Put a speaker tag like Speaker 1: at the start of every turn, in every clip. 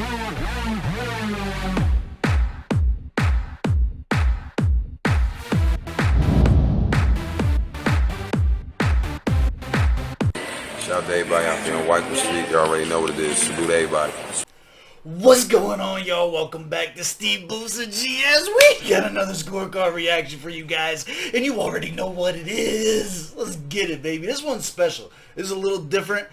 Speaker 1: Shout out to everybody out there on White Street. You already know what it is. Salute to everybody.
Speaker 2: What's going on, y'all? Welcome back to SteveBussaGS. We got another scorecard reaction for you guys, and you already know what it is. Let's get it, baby. This one's special. This is a little different.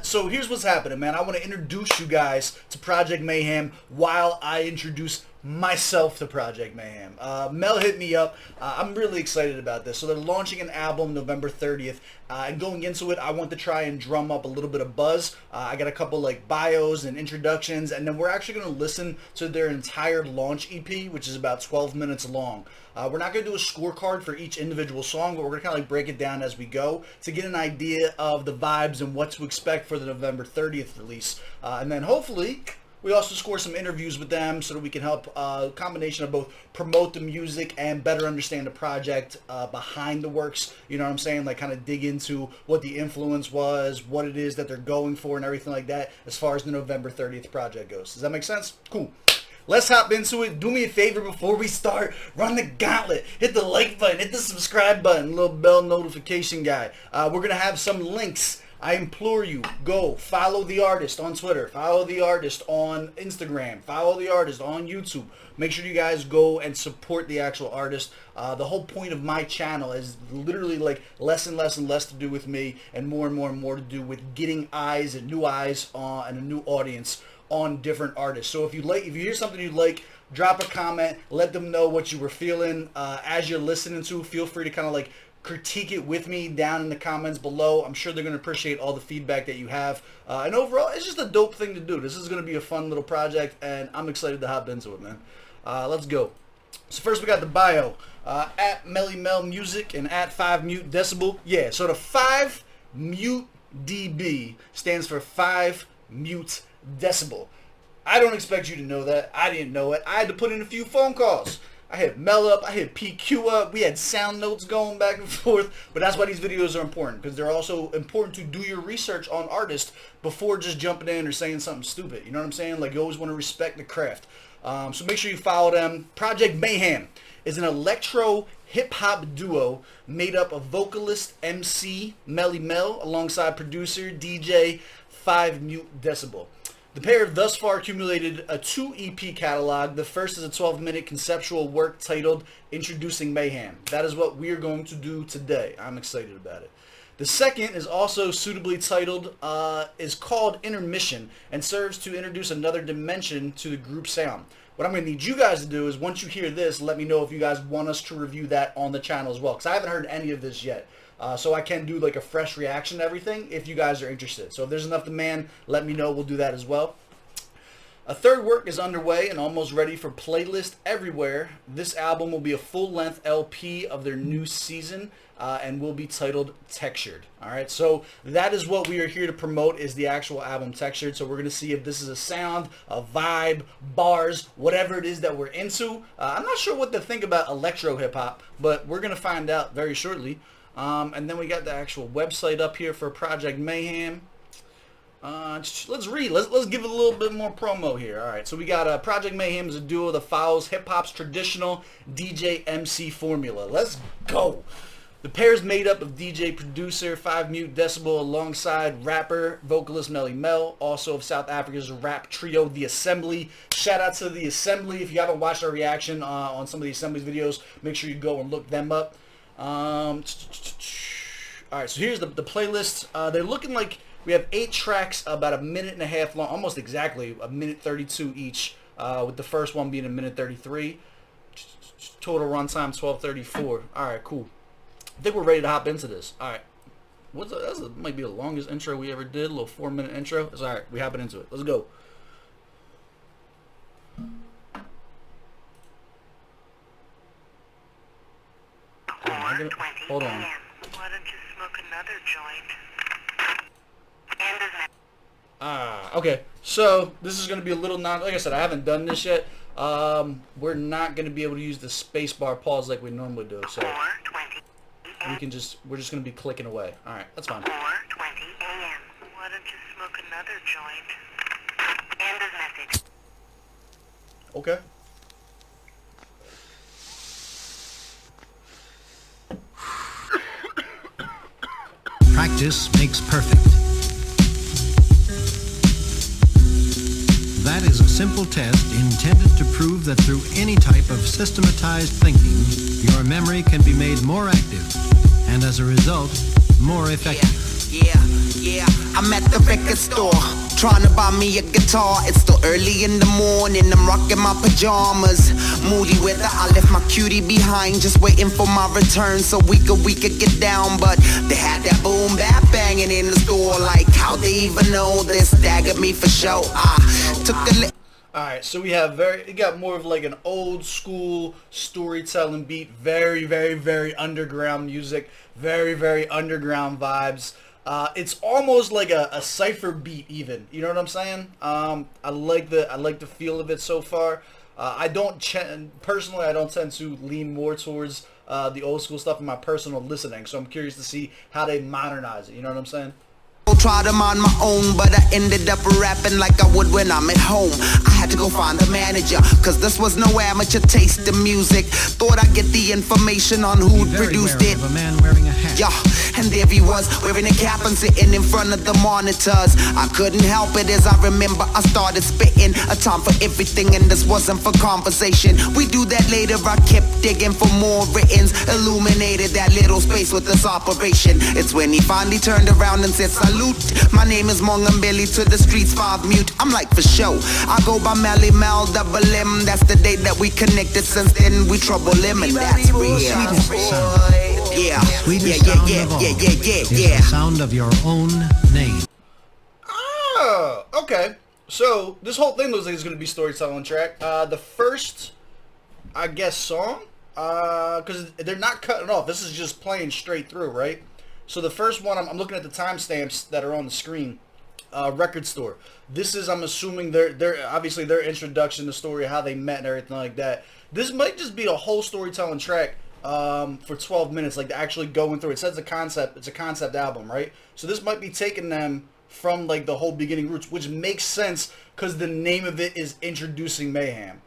Speaker 2: So here's what's happening, man. I want to introduce you guys to Prxject Mayhem while I introduce myself to Prxject Mayhem. Mel hit me up. I'm really excited about this. So they're launching an album November 30th. And going into it, I want to try and drum up a little bit of buzz. I got a couple like bios and introductions, and then we're actually going to listen to their entire launch EP, which is about 12 minutes long. We're not going to do a scorecard for each individual song, but we're going to kind of like break it down as we go to get an idea of the vibes and what to expect for the November 30th release. And then hopefully we also score some interviews with them so that we can help a combination of both promote the music and better understand the project behind the works. You know what I'm saying? Like kind of dig into what the influence was, what it is that they're going for and everything like that as far as the November 30th project goes. Does that make sense? Cool. Let's hop into it. Do me a favor before we start. Run the gauntlet. Hit the like button. Hit the subscribe button. Little bell notification guy. We're going to have some links. I implore you, go follow the artist on Twitter, follow the artist on Instagram, follow the artist on YouTube. Make sure you guys go and support the actual artist. The whole point of my channel is literally like less and less and less to do with me and more to do with getting eyes and new eyes and a new audience on different artists. So if you hear something you like, drop a comment, let them know what you were feeling as you're listening to. Feel free to kind of like critique it with me down in the comments below. I'm sure they're going to appreciate all the feedback that you have. And overall, it's just a dope thing to do. This is going to be a fun little project, and I'm excited to hop into it, man. Let's go. So first we got the bio. At Melly Mel Music and at 5 Mute Decibel. Yeah, so the 5 Mute DB stands for 5 Mute Decibel. I don't expect you to know that. I didn't know it. I had to put in a few phone calls. I hit Mel up, I hit PQ up, we had sound notes going back and forth, but that's why these videos are important, because they're also important to do your research on artists before just jumping in or saying something stupid, you know what I'm saying? Like, you always want to respect the craft. So make sure you follow them. Prxject Mayhem is an electro hip-hop duo made up of vocalist MC Melly Mel alongside producer DJ 5 Mute Decibel. The pair have thus far accumulated a 2 EP catalog. The first is a 12-minute conceptual work titled Introducing Mayhem. That is what we are going to do today. I'm excited about it. The second is also suitably titled, is called Intermission, and serves to introduce another dimension to the group sound. What I'm going to need you guys to do is, once you hear this, let me know if you guys want us to review that on the channel as well, because I haven't heard any of this yet. So I can do like a fresh reaction to everything if you guys are interested. So if there's enough demand, let me know. We'll do that as well. A third work is underway and almost ready for playlist everywhere. This album will be a full-length LP of their new season and will be titled Textured. All right, so that is what we are here to promote, is the actual album Textured. So we're going to see if this is a sound, a vibe, bars, whatever it is that we're into. I'm not sure what to think about electro hip-hop, but we're going to find out very shortly. And then we got the actual website up here for Prxject Mayhem. Let's read. Let's give it a little bit more promo here. All right, so we got Prxject Mayhem is a duo that follows hip-hop's traditional DJ MC formula. Let's go. The pair is made up of DJ producer 5 Mute Decibel alongside rapper vocalist Melly Mel, also of South Africa's rap trio The Assembly. Shout out to The Assembly. If you haven't watched our reaction on some of the Assembly's videos, make sure you go and look them up. Alright, so here's the playlist. They're looking like we have 8 tracks, about 1.5 minutes long, almost exactly 1:32 each, with the first one being 1:33. Total runtime 12:34. Alright, cool. I think we're ready to hop into this. Alright. That might be the longest intro we ever did, a little 4-minute intro. It's alright, we hopping into it. Let's go. Hold on.
Speaker 3: Why don't you smoke another joint?
Speaker 2: Okay. So this is going to be a little like I said, I haven't done this yet. We're not going to be able to use the spacebar pause like we normally do. So we're just going to be clicking away. All right, that's fine.
Speaker 3: 4:20 a.m. Why don't you smoke another joint? End of message.
Speaker 2: Okay.
Speaker 4: Practice makes perfect. That is a simple test intended to prove that through any type of systematized thinking, your memory can be made more active, and as a result, more effective.
Speaker 5: Yeah, I'm at the record store, trying to buy me a guitar. It's still early in the morning, I'm rocking my pajamas. Moody weather, I left my cutie behind, just waiting for my return so we could get down. But they had that boom bap banging in the store, like how they even know this staggered me for show. I took a
Speaker 2: Alright, so we got more of like an old school storytelling beat, very underground music, very underground vibes. It's almost like a cypher beat even, you know what I'm saying? I like the feel of it so far. Personally, I don't tend to lean more towards the old school stuff in my personal listening, so I'm curious to see how they modernize it, you know what I'm saying?
Speaker 5: Tried them on my own, but I ended up rapping like I would when I'm at home. I had to go find a manager, cause this was no amateur taste of music. Thought I'd get the information on who'd produced it.
Speaker 4: Of a man wearing a hat.
Speaker 5: Yeah, and there he was, wearing a cap and sitting in front of the monitors. I couldn't help it as I remember I started spitting. A time for everything and this wasn't for conversation. We do that later, I kept digging for more writtens. Illuminated that little space with this operation. It's when he finally turned around and said salute. My name is Mongambili, to the streets 5 mute. I'm like for show, I go by Melly Mel double M. That's the day that we connected, since then we trouble him, and that's real.
Speaker 4: Sweetest sound.
Speaker 5: Yeah,
Speaker 4: Sweetest sound of all is the sound of your own name.
Speaker 2: Oh, okay. So this whole thing looks like it's going to be storytelling track. The first, I guess, song, because they're not cutting off. This is just playing straight through, right? So the first one, I'm looking at the timestamps that are on the screen. Record store. This is, I'm assuming, their obviously their introduction, the story, how they met and everything like that. This might just be a whole storytelling track for 12 minutes, like actually going through. It says it's a concept album, right? So this might be taking them from like the whole beginning roots, which makes sense because the name of it is Introducing Mayhem.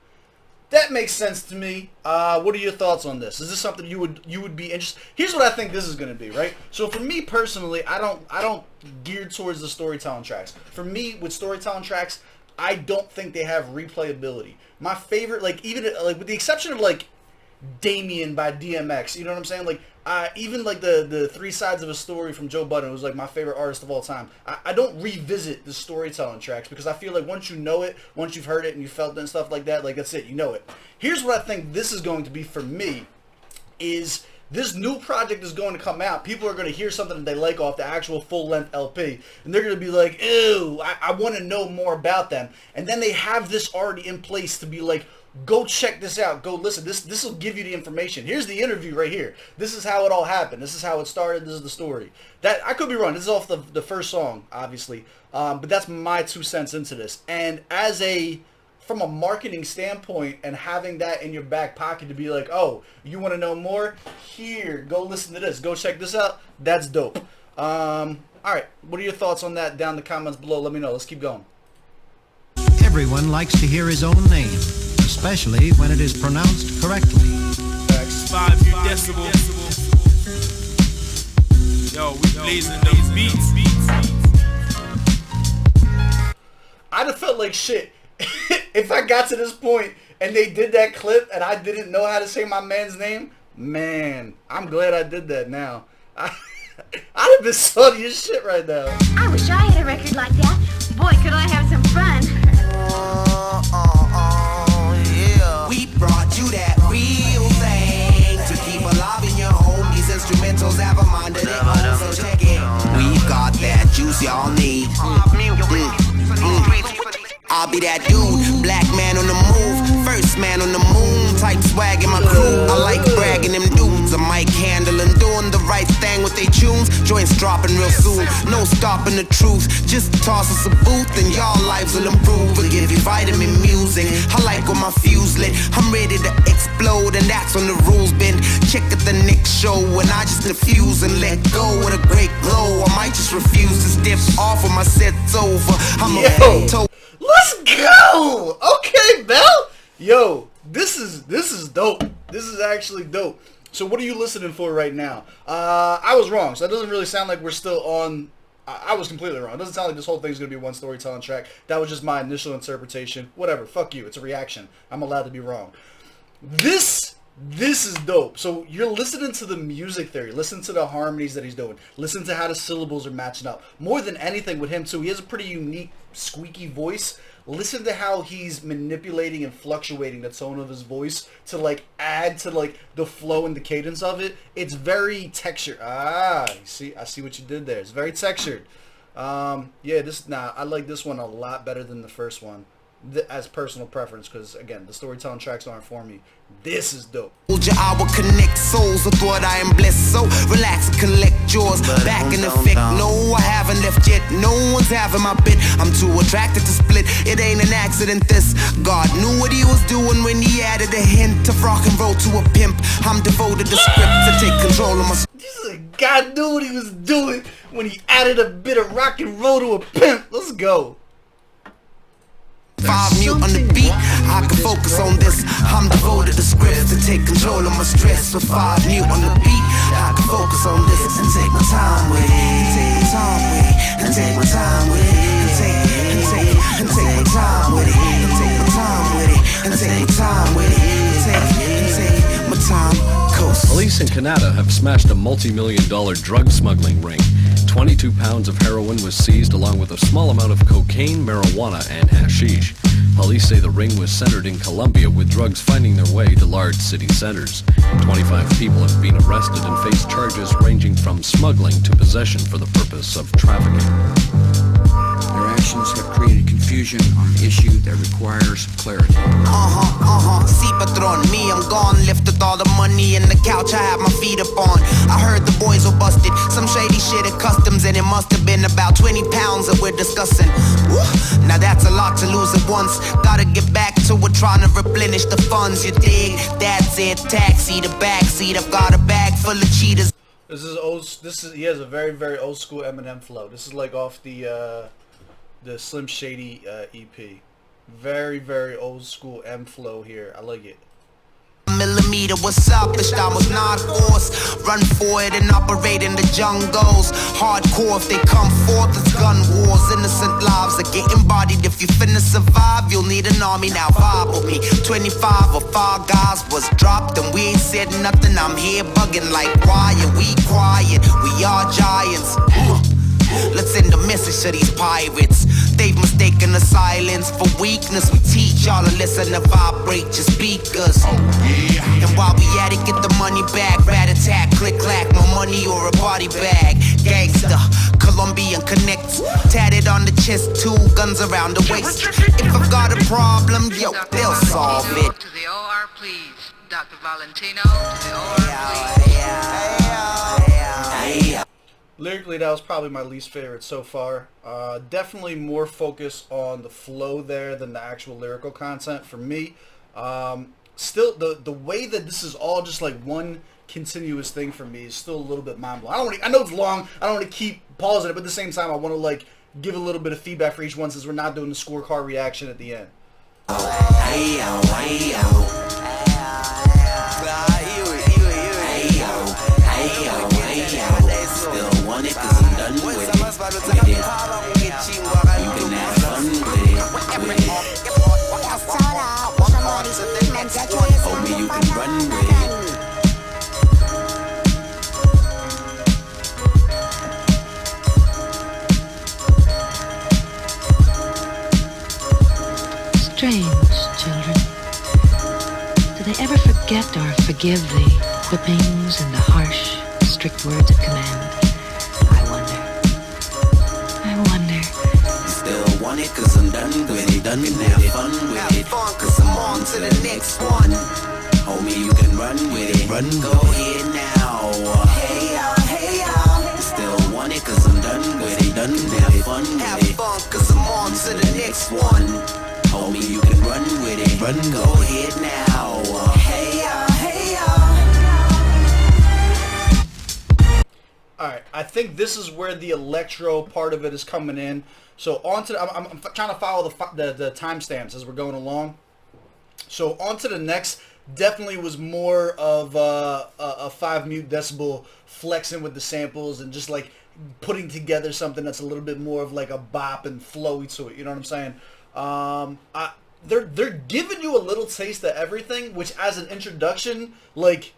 Speaker 2: That makes sense to me. What are your thoughts on this? Is this something you would be interested? Here's what I think this is going to be, right? So for me personally, I don't gear towards the storytelling tracks. For me, with storytelling tracks, I don't think they have replayability. My favorite, like even like with the exception of like Damien by DMX, you know what I'm saying? Like even like the 3 Sides of a Story from Joe Budden, who's like my favorite artist of all time. I don't revisit the storytelling tracks because I feel like once you know it, once you've heard it and you felt it and stuff like that, like that's it, you know it. Here's what I think this is going to be for me, is this new project is going to come out. People are going to hear something that they like off the actual full-length LP, and they're going to be like, ew, I want to know more about them. And then they have this already in place to be like, go check this out. Go listen. This will give you the information. Here's the interview right here. This is how it all happened. This is how it started. This is the story. That I could be wrong. This is off the first song, obviously. But that's my 2 cents into this. And from a marketing standpoint, and having that in your back pocket to be like, oh, you want to know more? Here, go listen to this. Go check this out. That's dope. All right. What are your thoughts on that? Down in the comments below. Let me know. Let's keep going.
Speaker 4: Everyone likes to hear his own name, especially when it is pronounced correctly.
Speaker 6: 5 decibels. Yo, we blazing those beats.
Speaker 2: I'd have felt like shit if I got to this point and they did that clip and I didn't know how to say my man's name. Man, I'm glad I did that now. I'd have been salty as shit right now.
Speaker 7: I wish I had a record like that. Boy, could I have some fun.
Speaker 5: Yeah. We brought you that real thing to keep alive in your home. These instrumentals have a mind of their own, so check it. We've got that juice y'all need. I'll be that dude, black man on the move, first man on the moon, type swag in my crew. I like bragging them dudes, a mic handling, doing the right thing with they tunes. Joints dropping real soon, no stopping the truth. Just toss us a booth and y'all lives will improve. We'll give you vitamin music. I like when my fuse lit, I'm ready to explode, and that's when the rules bend. Check at the next show when I just diffuse and let go with a great glow. I might just refuse to step off when my set's over. I'm a
Speaker 2: Let's go! Okay, Bell! Yo, this is dope. This is actually dope. So what are you listening for right now? I was wrong. So that doesn't really sound like we're still on. I was completely wrong. It doesn't sound like this whole thing's going to be one storytelling track. That was just my initial interpretation. Whatever. Fuck you. It's a reaction. I'm allowed to be wrong. This is dope. So you're listening to the music theory. Listen to the harmonies that he's doing. Listen to how the syllables are matching up. More than anything with him, too, he has a pretty unique, squeaky voice. Listen to how he's manipulating and fluctuating the tone of his voice to, like, add to, like, the flow and the cadence of it. It's very textured. I see what you did there. It's very textured. Yeah, I like this one a lot better than the first one. As personal preference, because again, the storytelling tracks aren't for me. This is dope.
Speaker 5: I will connect souls. I thought I am blessed, so relax and collect yours. Back in effect, no, I haven't left yet. No one's having my bit. I'm too attracted to split. It ain't an accident. This God knew what he was doing when he added a hint of rock and roll to a pimp. I'm devoted to script to take control of my.
Speaker 2: God knew what he was doing when he added a bit of rock and roll to a pimp. Let's go.
Speaker 5: 5 mute on the beat, I can focus on this. I'm devoted to scripts to take control of my stress. With 5 mute on the beat, I can focus on this and take my time with it. And take my time with it. And take my time with it. And take my time with it. And take my time with it. And take my time. Coast.
Speaker 8: Police in Canada have smashed a multi-million-dollar drug smuggling ring. 22 pounds of heroin was seized along with a small amount of cocaine, marijuana, and hashish. Police say the ring was centered in Colombia, with drugs finding their way to large city centers. 25 people have been arrested and face charges ranging from smuggling to possession for the purpose of trafficking.
Speaker 9: Their actions have created confusion on an issue that requires clarity.
Speaker 5: See, patron, me, I'm gone. Lifted all the money in the couch I have my feet up on. I heard the boys were busted. Some shady shit at customs, and it must have been about 20 pounds that we're discussing. Woo. Now that's a lot to lose at once. Gotta get back to it, trying to replenish the funds, you dig? That's it, taxi, the backseat. I've got a bag full of cheetahs.
Speaker 2: He has a very, very old school Eminem flow. This is like off the Slim Shady EP. Very, very old school M flow here. I like it.
Speaker 5: Millimeter, what's up? This time was not force. Run for it and operate in the jungles. Hardcore, if they come forth, it's gun wars. Innocent lives are getting bodied. If you finna survive, you'll need an army. Now vibe with me. 25 or 5 guys was dropped and we ain't said nothing. I'm here bugging like why are we quiet? We are giants. Let's send a message to these pirates. They've mistaken the silence for weakness. We teach y'all to listen to vibrate your speakers. And while we at it, get the money back. Rat attack, click clack, more money or a body bag. Gangsta, Colombian connects. Tatted on the chest, 2 guns around the waist. If I've got a problem, yo, they'll solve it.
Speaker 3: To the OR, please. Dr. Valentino, to the OR, please.
Speaker 2: Lyrically, that was probably my least favorite so far. Definitely more focus on the flow there than the actual lyrical content for me. Still, the way that this is all just like one continuous thing for me is still a little bit mind-blowing. I know it's long. I don't want to keep pausing it, but at the same time, I want to like give a little bit of feedback for each one since we're not doing the scorecard reaction at the end.
Speaker 5: Still want it cause I'm done with it. You can have fun with it. Homie, you can run with it.
Speaker 10: Strange children. Do they ever forget or forgive the whippings and the harsh, strict words of command? I wonder.
Speaker 5: Still want it cause I'm done with it. Done with it. Have fun with it. Cause I'm on to the next one. Homie, you can run with it. Run, go ahead now. Hey y'all. Still want it cause I'm done with it. Done with it. Have fun cause I'm on to the next one. Homie, you can run with it. Run, go ahead now. Hey y'all.
Speaker 2: Alright, I think this is where the electro part of it is coming in. So on to I'm trying to follow the timestamps as we're going along. So on to the next. Definitely was more of a 5 mute decibel flexing with the samples and just like putting together something that's a little bit more of like a bop and flowy to it. You know what I'm saying? They're giving you a little taste of everything, which as an introduction, like,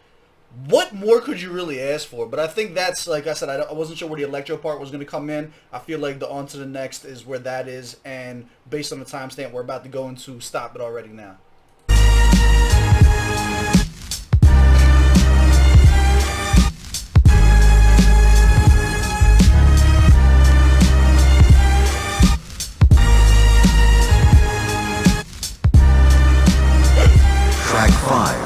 Speaker 2: what more could you really ask for? But I think that's, like I said, I wasn't sure where the electro part was going to come in. I feel like the on to the next is where that is, and based on the timestamp we're about to go into, stop it already now.
Speaker 5: Track 5.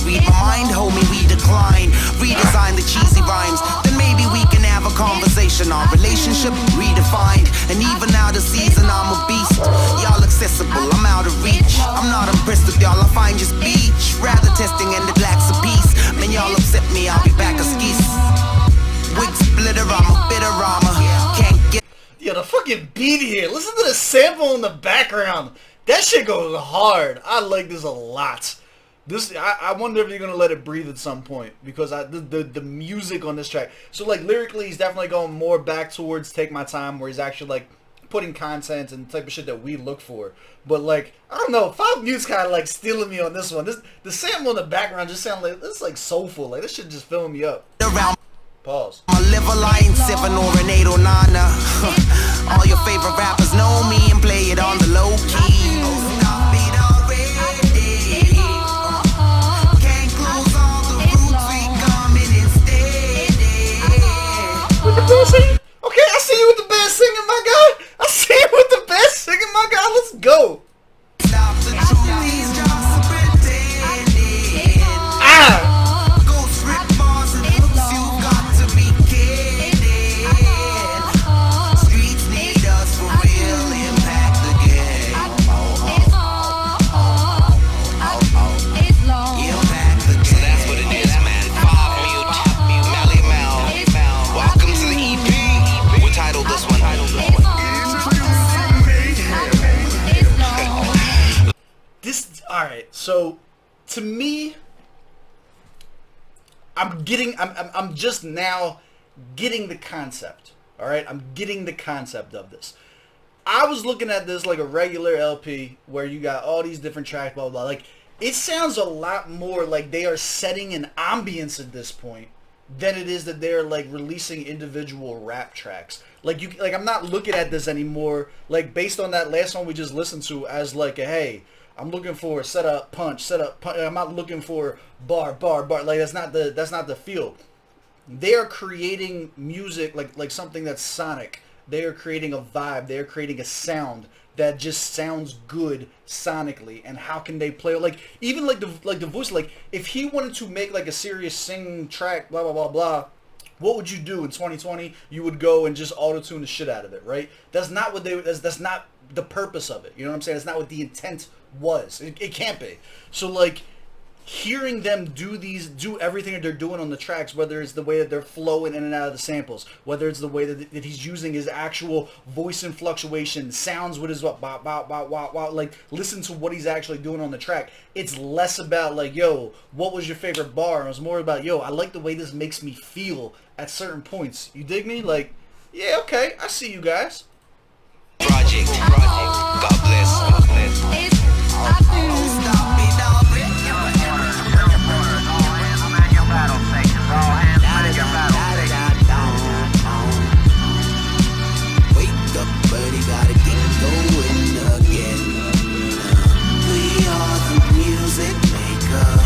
Speaker 5: Read my mind, homie, we decline. Redesign the cheesy rhymes. Then maybe we can have a conversation. Our relationship redefined. And even now the season, I'm a beast. Y'all accessible, I'm out of reach. I'm not impressed with y'all, I find your speech rather testing and it lacks a piece. Man, y'all upset me, I'll be back a skis. Wig splitter, I'm a bitter rama. Can't get.
Speaker 2: Yeah, the fucking beat here. Listen to the sample in the background. That shit goes hard. I like this a lot. This, I wonder if you're gonna let it breathe at some point, because the music on this track. So like lyrically, he's definitely going more back towards Take My Time, where he's actually like putting content and the type of shit that we look for. But like, I don't know, 5 Mute's kind of like stealing me on this one. The sample in the background just sounds like this, like soulful. Like this shit just filling me up. Pause.
Speaker 5: I live a line 7 or an 8 or 9. All your favorite rappers know me and play it on the low key.
Speaker 2: Okay, I see you with the best singing, my guy. I see you with the best singing, my guy. Let's go. Alright, so to me, I'm just now getting the concept. Alright, I'm getting the concept of this. I was looking at this like a regular LP where you got all these different tracks, blah, blah, blah. Like, it sounds a lot more like they are setting an ambience at this point than it is that they're like releasing individual rap tracks. Like, I'm not looking at this anymore, like, based on that last one we just listened to, as like a, hey, I'm looking for setup, punch. I'm not looking for bar. Like, that's not the feel. They are creating music like something that's sonic. They are creating a vibe. They are creating a sound that just sounds good sonically. And how can they play, like, even like the voice, like if he wanted to make like a serious singing track, blah blah blah blah, what would you do in 2020? You would go and just auto-tune the shit out of it, right? That's not what that's not the purpose of it. You know what I'm saying? That's not what the intent was. It can't be. So like, hearing them do everything that they're doing on the tracks, whether it's the way that they're flowing in and out of the samples, whether it's the way that he's using his actual voice and fluctuation, sounds with his bop, bop, bop, bop, bop, like, listen to what he's actually doing on the track. It's less about like, yo, what was your favorite bar? It was more about, yo, I like the way this makes me feel at certain points. You dig me? Like, yeah, okay, I see you guys.
Speaker 5: Prxject, God bless. Wake up, buddy, gotta get going again. We are the music makers.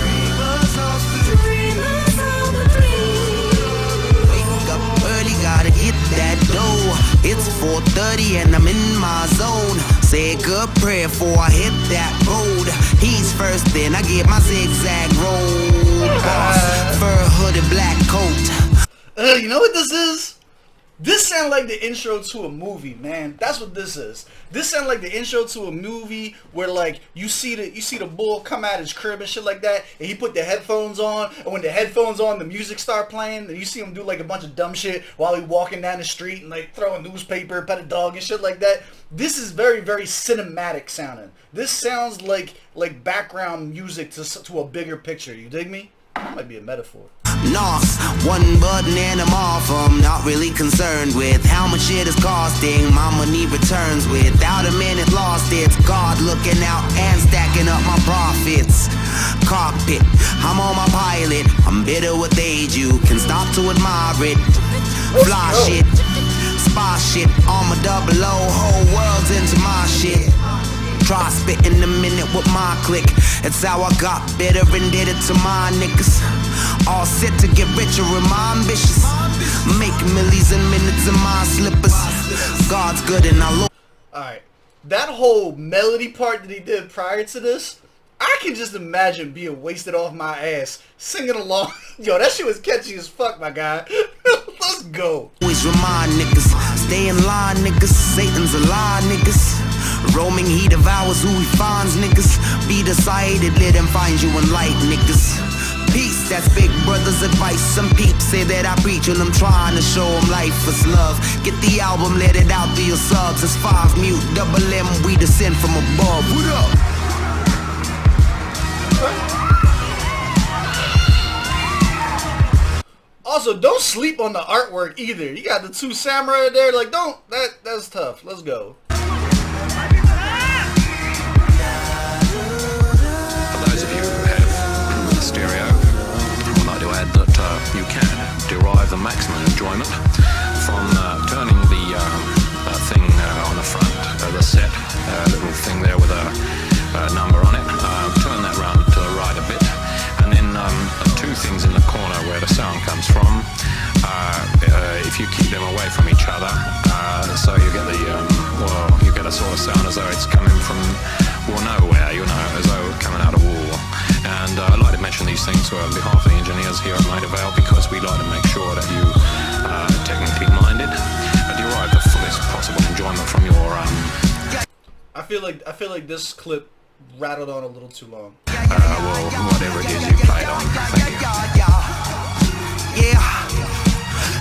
Speaker 5: Wake up early, gotta get that dough. It's 4:30 and I'm in my zone. Say a good prayer before I hit that road. He's first, then I get my zigzag roll. Boss, fur hooded black coat.
Speaker 2: You know what this is? This sounds like the intro to a movie, man. That's what this is. This sounds like the intro to a movie where like you see the bull come out his crib and shit like that, and he put the headphones on, and when the headphones on, the music start playing, and you see him do like a bunch of dumb shit while he walking down the street and like throw a newspaper, pet a dog and shit like that. This is very, very cinematic sounding. This sounds like background music to a bigger picture. You dig me? That might be a metaphor.
Speaker 5: Nos, one button and I'm off. I'm not really concerned with how much it is costing. My money returns without a minute lost. It's God looking out and stacking up my profits. Cockpit, I'm on my pilot. I'm bitter with age, you can stop to admire it. Fly shit, spy shit, on my 00, whole world's into my shit. Try spitting a minute with my click. It's how I got bitter and did it to my niggas. All set to get richer and my ambitious. Make millies and minutes in my slippers. God's good and I look.
Speaker 2: Alright, that whole melody part that he did prior to this, I can just imagine being wasted off my ass, singing along. Yo, that shit was catchy as fuck, my guy. Let's go.
Speaker 5: Always remind niggas, stay in line, niggas. Satan's a lie, niggas. Roaming, he devours who he finds, niggas. Be decided, let him find you in light, niggas. Peace, that's big brother's advice. Some peeps say that I preach and I'm trying to show them life is love. Get the album, let it out to your subs. It's 5 mute, double M, we descend from above. What up?
Speaker 2: Also, don't sleep on the artwork either. You got the 2 samurai there, like that's tough. Let's go.
Speaker 11: You can derive the maximum enjoyment from turning the thing on the front of the set, little thing there with a number on it, turn that round to the right a bit, and then 2 things in the corner where the sound comes from, if you keep them away from each other, so you get the, you get a sort of sound as though it's coming from nowhere, you know, as though it's coming out of war. And I'd like to mention these things on behalf of the engineers here at Maida Vale, because we like to make sure that you are technically minded, derive the fullest possible enjoyment from your
Speaker 2: I feel like this clip rattled on a little too long.
Speaker 11: Well, whatever it is you played on. Thank you.
Speaker 5: Yeah.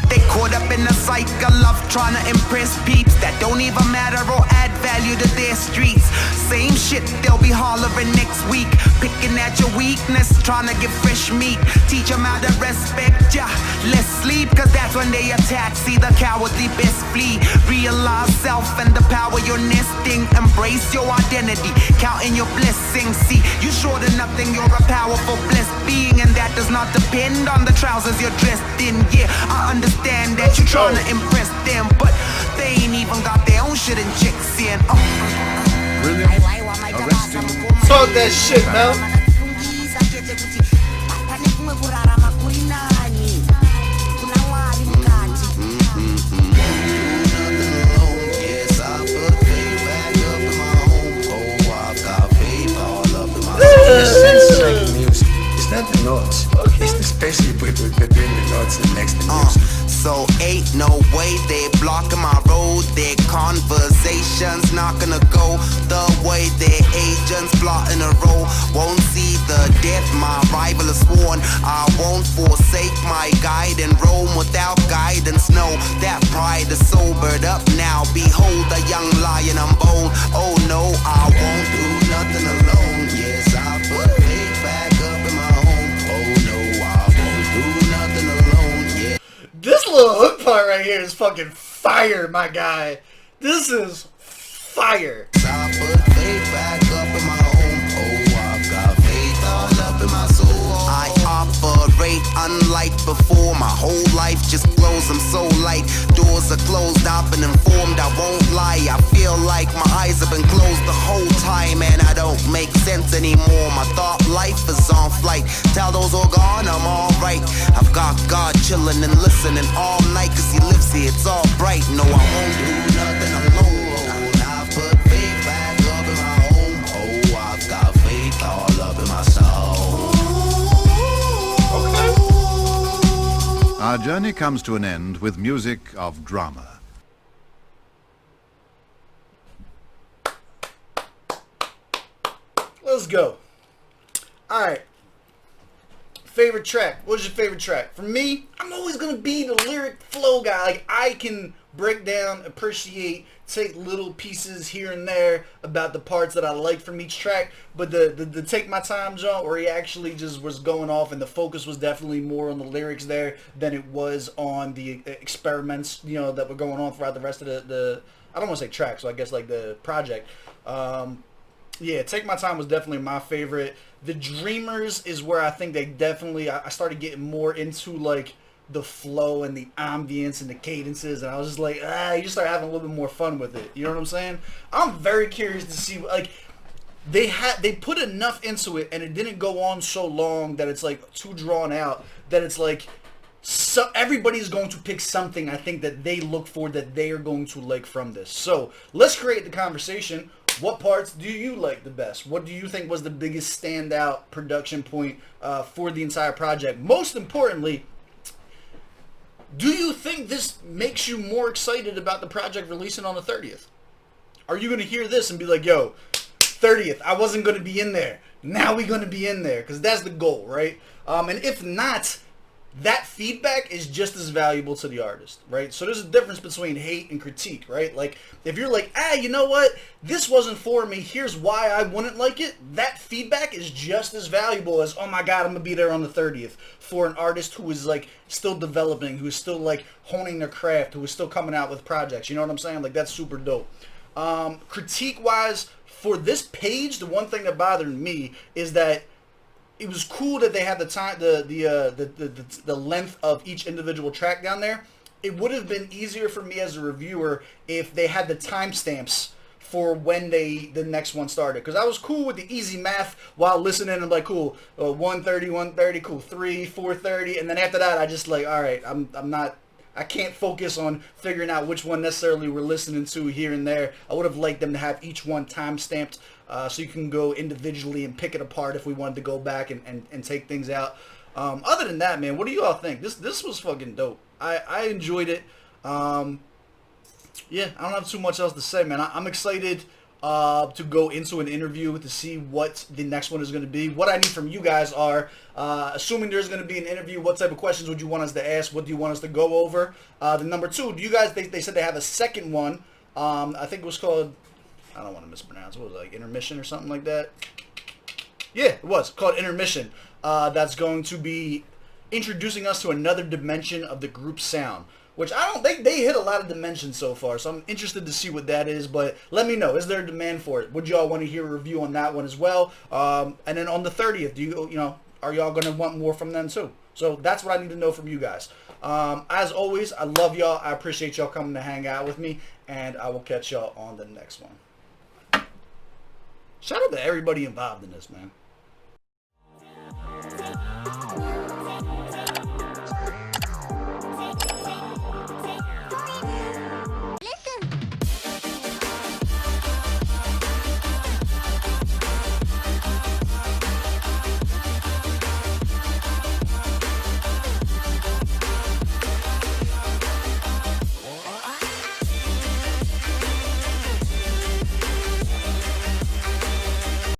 Speaker 5: They caught up in the cycle of trying to impress peeps that don't even matter or add value to their streets. Same shit, they'll be hollering next week, picking at your weakness, trying to get fresh meat. Teach them how to respect ya. Let's sleep, cause that's when they attack. See the cowardly best flee. Realize self and the power you're nesting. Embrace your identity, counting your blessings. See, you short of nothing, you're a powerful blessed being, and that does not depend on the trousers you're dressed in. Yeah, I understand that you're trying to impress them, but they ain't even got their own shit and checks in.
Speaker 11: Really?
Speaker 2: Talk that shit, man.
Speaker 12: It's not the notes. It's the special people between the notes and next to music.
Speaker 5: So ain't no way they blocking my road. Their conversations not gonna go the way their agents plotting a roll. Won't see the death my rival has sworn. I won't forsake my guide and roam without guidance. No, that pride is sobered up now. Behold a young lion, I'm bold. Oh no, I won't do nothing alone. Yes, I put faith back up in my home. Oh no, I won't do nothing alone. Yeah.
Speaker 2: This little hook part right here is fucking fire, my guy. This is fire.
Speaker 5: I put faith back up in my home. Oh, I've got faith all up in my soul. I operate unlike before. My whole life just glows. I'm so light. Doors are closed. I've been informed. I won't lie. I feel like my eyes have been closed the whole time, and I don't make sense anymore. My thought life is on flight. Tell those who are gone I'm alright. I've got God chilling and listening all night, cause he lives here. It's all bright. No, I won't do nothing alone. I put faith back up in my home. Oh, I've got faith all up in my soul.
Speaker 13: I journey comes to an end with music of drama.
Speaker 2: Let's go. Alright. Favorite track. What's your favorite track? For me, I'm always going to be the lyric flow guy. Like, I can break down, appreciate, take little pieces here and there about the parts that I like from each track. But the Take My Time joint, where he actually just was going off and the focus was definitely more on the lyrics there than it was on the experiments, you know, that were going on throughout the rest of the I don't want to say track, so I guess like the project. Yeah, Take My Time was definitely my favorite. The Dreamers is where I think they definitely, I started getting more into like the flow and the ambience and the cadences, and I was just like, you just start having a little bit more fun with it. You know what I'm saying? I'm very curious to see, like, they put enough into it, and it didn't go on so long that it's like too drawn out, that it's like, so everybody's going to pick something, I think, that they look for, that they are going to like from this. So let's create the conversation. What parts do you like the best? What do you think was the biggest standout production point for the entire project? Most importantly, do you think this makes you more excited about the project releasing on the 30th? Are you going to hear this and be like, yo, 30th, I wasn't going to be in there. Now we're going to be in there, because that's the goal, right? And if not, that feedback is just as valuable to the artist, right? So there's a difference between hate and critique, right? Like, if you're like, you know what? This wasn't for me. Here's why I wouldn't like it. That feedback is just as valuable as, oh my God, I'm going to be there on the 30th, for an artist who is, like, still developing, who is still, like, honing their craft, who is still coming out with projects. You know what I'm saying? Like, that's super dope. Critique-wise, for this page, the one thing that bothered me is that it was cool that they had the time, the length of each individual track down there. It would have been easier for me as a reviewer if they had the timestamps for when the next one started, because I was cool with the easy math while listening. I'm like, cool, 1:30, cool, 3, 4:30, and then after that, I just like, all right, I can't focus on figuring out which one necessarily we're listening to here and there. I would have liked them to have each one time stamped, so you can go individually and pick it apart if we wanted to go back and take things out. Other than that, man, what do you all think? This was fucking dope. I enjoyed it. Yeah, I don't have too much else to say, man. I'm excited to go into an interview to see what the next one is going to be. What I need from you guys are, assuming there's going to be an interview, what type of questions would you want us to ask? What do you want us to go over? The number two, do you guys, they said they have a second one. I think it was called, I don't want to mispronounce, what was it, like Intermission or something like that? Yeah, it was called Intermission. That's going to be introducing us to another dimension of the group sound, which I don't think they hit a lot of dimensions so far, so I'm interested to see what that is. But let me know, is there a demand for it? Would y'all want to hear a review on that one as well? And then on the 30th, do you know, are y'all going to want more from them too? So that's what I need to know from you guys. As always, I love y'all. I appreciate y'all coming to hang out with me, and I will catch y'all on the next one. Shout out to everybody involved in this, man.